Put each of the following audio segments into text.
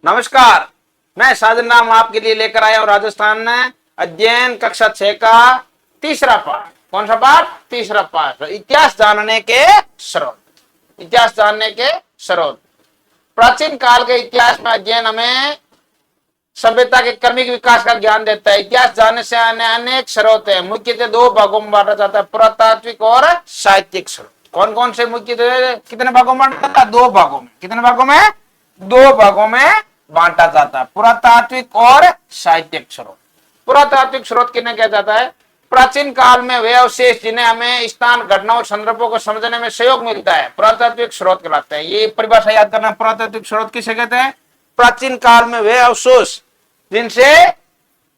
नमस्कार, मैं साजन नाम आपके लिए लेकर आया हूं राजस्थान में अध्ययन कक्षा 6 का तीसरा पाठ। कौन सा पाठ? तीसरा पाठ, इतिहास जानने के स्रोत। इतिहास जानने के स्रोत। प्राचीन काल के इतिहास में अध्ययन हमें सभ्यता के क्रमिक विकास का ज्ञान देता है। इतिहास जानने से अनेक स्रोत है, मुख्यतः दो भागों में बांटा जाता है, पुरातात्विक और साहित्यिक स्रोत। कौन कौन से मुख्यतः कितने भागों में बांटा जाता है? दो भागों में। कितने भागों में? दो भागों में बांटा जाता है, पुरातात्विक और साहित्यिक स्रोत। पुरातात्विक स्रोत किन्हें कहा जाता है? प्राचीन काल में वे अवशेष जिन्हें हमें स्थान, घटनाओं, संदर्भों को समझने में सहयोग मिलता है, पुरातात्विक स्रोत कहलाते हैं। ये परिभाषा याद करना, पुरातात्विक स्रोत किसे कहते हैं? प्राचीन काल में वे अवशेष जिनसे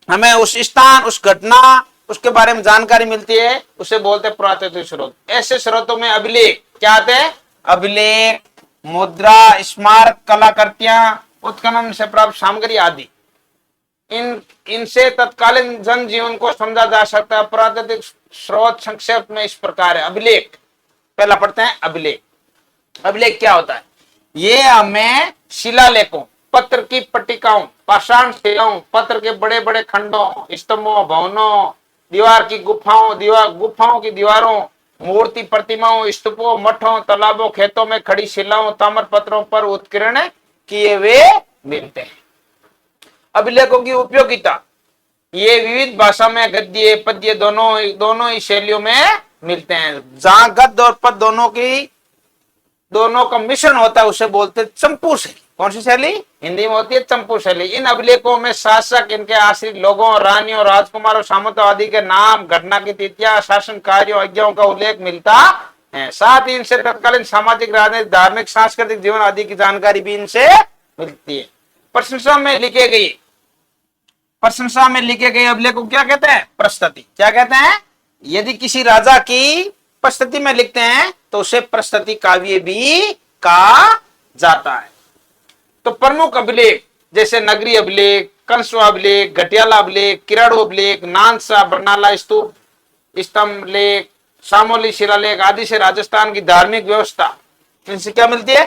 हमें उस स्थान, उस घटना, उसके बारे में जानकारी मिलती है, उसे बोलते हैं पुरातात्विक स्रोत। ऐसे स्रोतों में अभिलेख क्या आते हैं? अभिलेख, मुद्रा, स्मारक, कलाकृतियां, उत्खनन से प्राप्त सामग्री आदि। इनसे तत्कालीन जनजीवन को समझा जा सकता है। पुरातात्विक स्रोत संक्षेप में इस प्रकार है। अभिलेख, पहला पढ़ते हैं अभिलेख। अभिलेख क्या होता है? ये हमें शिलालेखों, पत्र की पट्टिकाओं, पाषाण शिलाओं, पत्र के बड़े बड़े खंडों, स्तंभों, भवनों, दीवार की गुफाओं की दीवारों, मूर्ति प्रतिमाओं, स्तूपों, मठों, तालाबों, खेतों में खड़ी शिलाओं, ताम्र पत्रों पर उत्कीर्ण किए हुए मिलते हैं। अभिलेखों की उपयोगिता, ये विविध भाषा में गद्य पद्य दोनों ही शैलियों में मिलते हैं। जहां गद्य और पद दोनों का मिश्रण होता है उसे बोलते हैं चंपू शैली। कौन सी शैली? हिंदी में होती है चंपू शैली। इन अभिलेखों में शासक, इनके आश्रित लोगों, रानियों, राजकुमारों, सामंतों आदि के नाम, घटना की तिथियां, शासन कार्यों, आज्ञाओं का उल्लेख मिलता है। साथ ही इनसे तत्कालीन सामाजिक, राजनीतिक, धार्मिक, सांस्कृतिक जीवन आदि की जानकारी भी इनसे मिलती है। प्रशंसा में लिखे गए अभिलेखों क्या कहते हैं? प्रस्तुति। क्या कहते हैं? यदि किसी राजा की प्रस्तुति में लिखते हैं तो उसे प्रस्तुति काव्य भी कहा जाता है। तो प्रमुख अभिलेख जैसे नगरी अभिलेख, कंसवा अभिलेख, घटियाला अभिलेख, किराड़ू अभिलेख, नानसा, बरनाला स्तूप, स्तंभ लेख, सामोली शिलालेख आदि से राजस्थान की धार्मिक व्यवस्था, इनसे क्या मिलती है?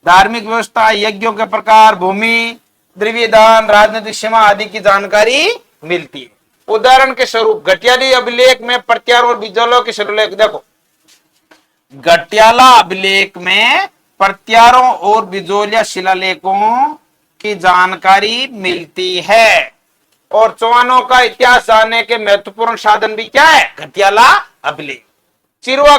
धार्मिक व्यवस्था, यज्ञों के प्रकार, भूमि, द्रव्य दान, राजनीतिक सीमा आदि की जानकारी मिलती है। उदाहरण के स्वरूप घटियाली अभिलेख में प्रत्यारों और बिजौलों के शिलालेख देखो। घटियाला अभिलेख में प्रत्यारों और बिजौलिया शिलालेखों की जानकारी मिलती है। और चौहानों का इतिहास जानने के महत्वपूर्ण साधन भी क्या है? घटियाला अभिलेख। चिरवा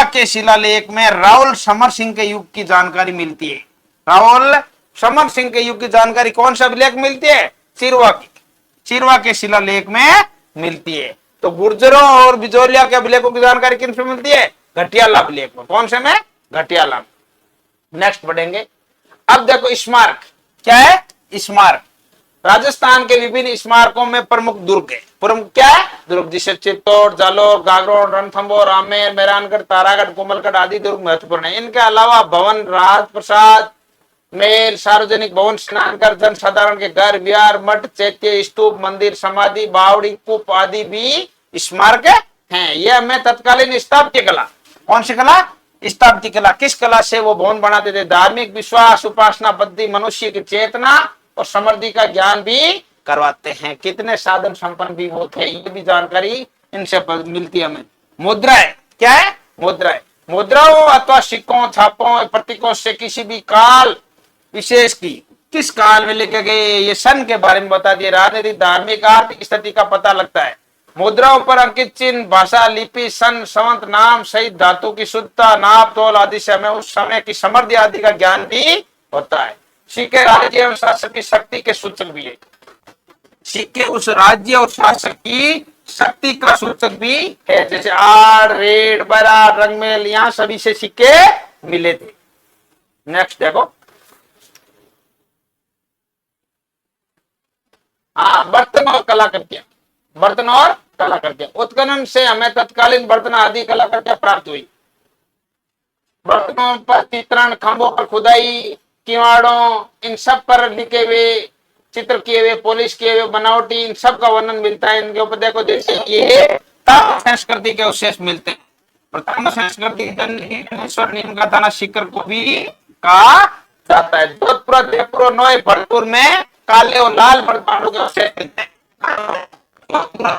के शिलालेख में राहुल समर सिंह के युग की जानकारी मिलती है। राहुल समर सिंह के युग की जानकारी कौन सा अभिलेख मिलती है? चिरवा के शिलालेख में मिलती है। तो गुर्जरों और बिजौलिया के अभिलेखों की जानकारी किन से मिलती है? घटियाला अभिलेख में। कौन से में? घटियाला में। नेक्स्ट पढ़ेंगे। अब देखो स्मारक क्या है? स्मारक राजस्थान के विभिन्न स्मारकों में प्रमुख दुर्ग है। प्रमुख क्या है? दुर्ग, जिसे चित्तौड़, जालोर, गागरोन, रणथंभौर, आमेर, मेहरानगढ़, तारागढ़, कोमलगढ़ आदि दुर्ग महत्वपूर्ण है। इनके अलावा भवन, राजप्रसाद, मेल, सार्वजनिक भवन, स्नानघर, जन साधारण के घर, विहार, मठ, चैत्य, स्तूप, मंदिर, समाधि, बावड़ी, कूप आदि भी स्मारक हैं। यह हमें तत्कालीन स्थापत्य कला, कौन सी कला? स्थापत्य कला। किस कला से वो भवन बनाते थे? धार्मिक विश्वास, उपासना पद्धति, मनुष्य की चेतना और समृद्धि का ज्ञान भी करवाते हैं। कितने साधन संपन्न भी वो थे, ये भी जानकारी इनसे मिलती है हमें। मुद्राएं क्या है? मुद्राओं अथवा सिक्कों, छापों, प्रतीकों से किसी भी काल विशेष की किस काल में लिखे गए ये सन के बारे में बता दिए। राजनीतिक, धार्मिक, आर्थिक स्थिति का पता लगता है। मुद्राओं पर अंकित चिन्ह, भाषा, लिपि, सन, संवत, नाम सहित धातु की शुद्धता, नाप तोल आदि से हमें उस समय की समृद्धि आदि का ज्ञान भी होता है। सिक्के राज्य एवं शासक की शक्ति के सूचक भी है। सिक्के उस राज्य और शासक की शक्ति का सूचक भी है। जैसे आड़, रेड, बरा, रंगमेल, यहाँ सभी से सिक्के मिले थे। नेक्स्ट देखो। बर्तन और कलाकृतियां। बर्तन और कलाकृतियां, उत्खनन से हमें तत्कालीन बर्तन आदि कलाकृतियां प्राप्त हुई। बर्तनों पर चित्रण, खंभों पर खुदाई, किवाड़ों, इन सब पर लिखे हुए, चित्र किए हुए, पॉलिश किए हुए, बनावटी, इन सब का वर्णन मिलता है। इनके ऊपर देखो, जैसे ये ताम्र संस्कृति के अवशेष मिलते हैं। ताम्र संस्कृति नियम का थाना सीकर को भी कहा जाता है। जोधपुर, जयपुर और नोए भरतपुर में काले और लाल मर्दबानों के अवशेष मिलते हैं।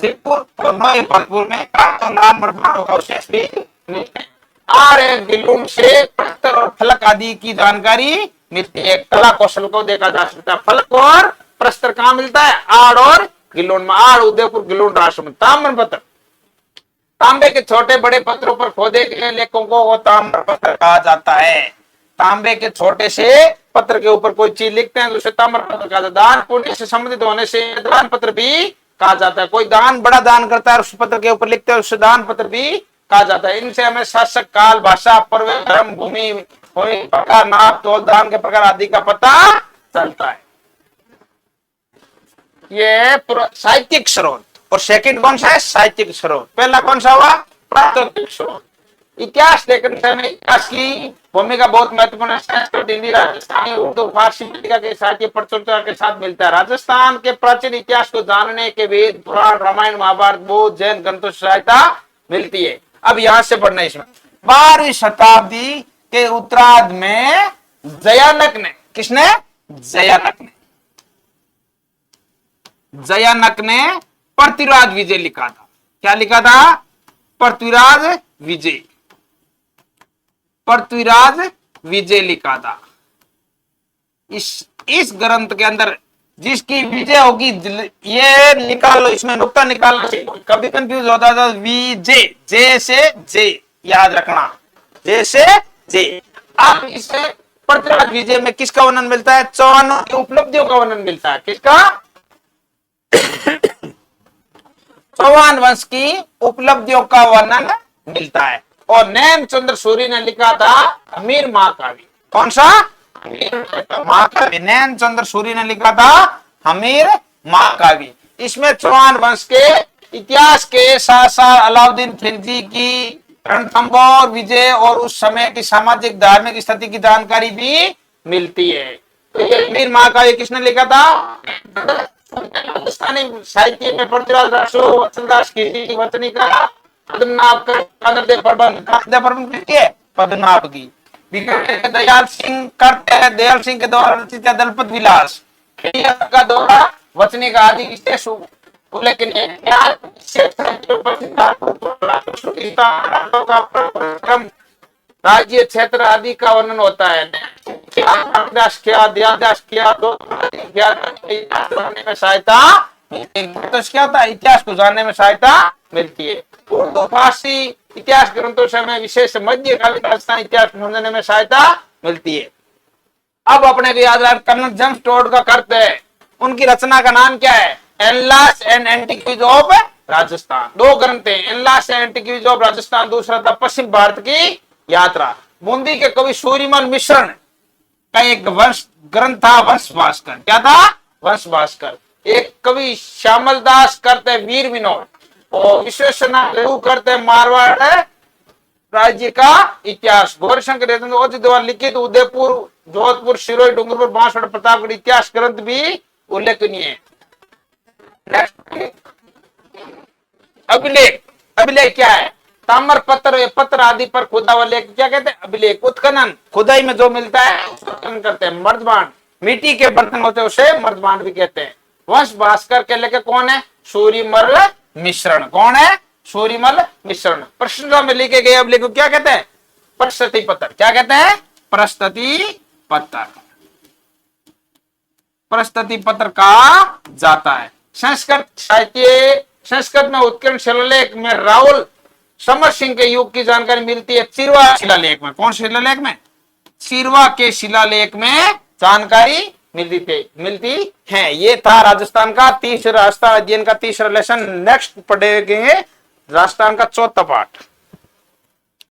जयपुर और नोए भरतपुर में काले और लाल मर्दबानों का अवशेष भी मिलते हैं। और एक गिलून से प्रस्तर और फलक आदि की जानकारी मिलती है। कला कौशल को देखा जा सकता है। फलक और प्रस्तर कहाँ मिलता है? आड़ और गिलून में। आड़ उदयपुर, गिलून राष्ट्र में। ताम्र पत्र, तांबे के छोटे बड़े पत्रों पर खोदे गए लेखों को ताम्र पत्र कहा जाता है। तांबे के छोटे से पत्र के ऊपर कोई चीज लिखते हैं तो उसे ताम्र पत्र कहा जाता है। दान पुण्य से संबंधित होने से दान पत्र भी कहा जाता है। कोई दान, बड़ा दान करता है उस पत्र के ऊपर लिखते हैं उसे दान पत्र भी कहा जाता है। इनसे हमें शासक, काल, भाषा, पर्व, धर्म, भूमि, प्रकार, नाप, तोल, दान के प्रकार आदि का पता चलता है। ये साहित्यिक स्रोत। और सेकंड कौन सा है? साहित्यिक स्रोत। पहला कौन सा हुआ? प्राकृतिक स्रोत। इतिहास लेखन से हमें इतिहास की भूमिका बहुत महत्वपूर्ण है। संस्कृत, हिंदी, राजस्थानी, उर्दू, फारसी के साहित्य प्रचुरता के साथ मिलता है। राजस्थान के प्राचीन इतिहास को जानने के वेद, पुराण, रामायण, महाभारत, बौद्ध, जैन ग्रंथों से सहायता मिलती है। अब यहां से पढ़ना इसमें 12वीं शताब्दी के उत्तरार्ध में जयानक ने, किसने? जयानक ने पृथ्वीराज विजय लिखा था। क्या लिखा था? पृथ्वीराज विजय। पृथ्वीराज विजय लिखा था। इस ग्रंथ के अंदर जिसकी विजय होगी ये निकालो, इसमें नुक्ता निकालना चाहिए। कभी कंफ्यूज होता था। विजय, जे से जे, याद रखना, जे से जे। अब इसे पृथ्वीराज विजय में किसका वर्णन मिलता है? चौहानों की उपलब्धियों का वर्णन मिलता है। किसका? चौहान वंश की उपलब्धियों का वर्णन मिलता है। और नैन चंद्र सूरी ने लिखा था अमीर महाकाव्य। कौन सा? महाकाव्य। नैन चंद्र सूरी ने लिखा था अमीर महाकाव्य। इसमें चौहान वंश के इतिहास के साथ साथ अलाउद्दीन खिलजी की रणथंभौर विजय और उस समय की सामाजिक धार्मिक स्थिति की जानकारी भी मिलती है। तो ये अमीर महाकाव्य किसने लिखा था? राजस्थानी साहित्य में पृथ्वीराज रासो, वत्सलदास की वचनी का पद्मनाभ पद्मनाभ की दयाल सिंह करते हैं। दयाल सिंह के द्वारा रचित दलपत विलास का द्वारा वचनी का आदि उल्लेखनीय। राज्य क्षेत्र आदि का वर्णन होता है। क्या में सहायता तो क्या होता है? इतिहास को जानने में सहायता मिलती है। उर्दू, फारसी इतिहास ग्रंथों से हमें विशेष मध्यकालीन राजस्थान इतिहास समझने में सहायता मिलती है। अब अपने को याद रख, कर्नल जेम्स टोड का कर्त है। उनकी रचना का नाम क्या है? एनलास एंड एंटिक्विटीज ऑफ राजस्थान। दो ग्रंथ है, एनलास एंड एंटिक्विटीज ऑफ राजस्थान, दूसरा था पश्चिम भारत की यात्रा। बूंदी के कवि सूर्यमल मिश्र का एक वंश ग्रंथ था वंश भास्कर। क्या था? वंश भास्कर। एक कवि श्यामल दास करते वीर विनोद और विश्वेश्वर करते मारवाड़ राज्य का इतिहास। गौरीशंकर द्वारा लिखित उदयपुर, जोधपुर, सिरोही, डूंगरपुर, बांसवाड़ा, प्रतापगढ़ इतिहास ग्रंथ भी उल्लेखनीय है। अभिलेख, अभिलेख क्या है? ताम्र पत्र, पत्र आदि पर खुदा हुआ लेख क्या कहते हैं? अभिलेख। उत्खनन, खुदाई में जो मिलता है उत्खनन करते हैं। मर्दबान, मिट्टी के बर्तन होते हैं उसे मर्दबान भी कहते हैं। वंश भास्कर के लेखक कौन है? सूर्यमल मिश्रण। कौन है? सूर्यमल मिश्रण। प्रश्न में लिखे गए अभिलेख को क्या कहते हैं? प्रस्तुति पत्र। क्या कहते हैं? प्रस्तुति पत्र। प्रस्तुति पत्र कहा जाता है। संस्कृत साहित्य, संस्कृत में उत्कीर्ण शिलालेख में राहुल समर सिंह के युग की जानकारी मिलती है चिरवा शिलालेख में। कौन शिलालेख में? चिरवा के शिलालेख में जानकारी मिलती है। ये था राजस्थान का तीसरा, राजस्थान अध्ययन का तीसरा लेसन। नेक्स्ट पढ़ेंगे राजस्थान का चौथा पाठ।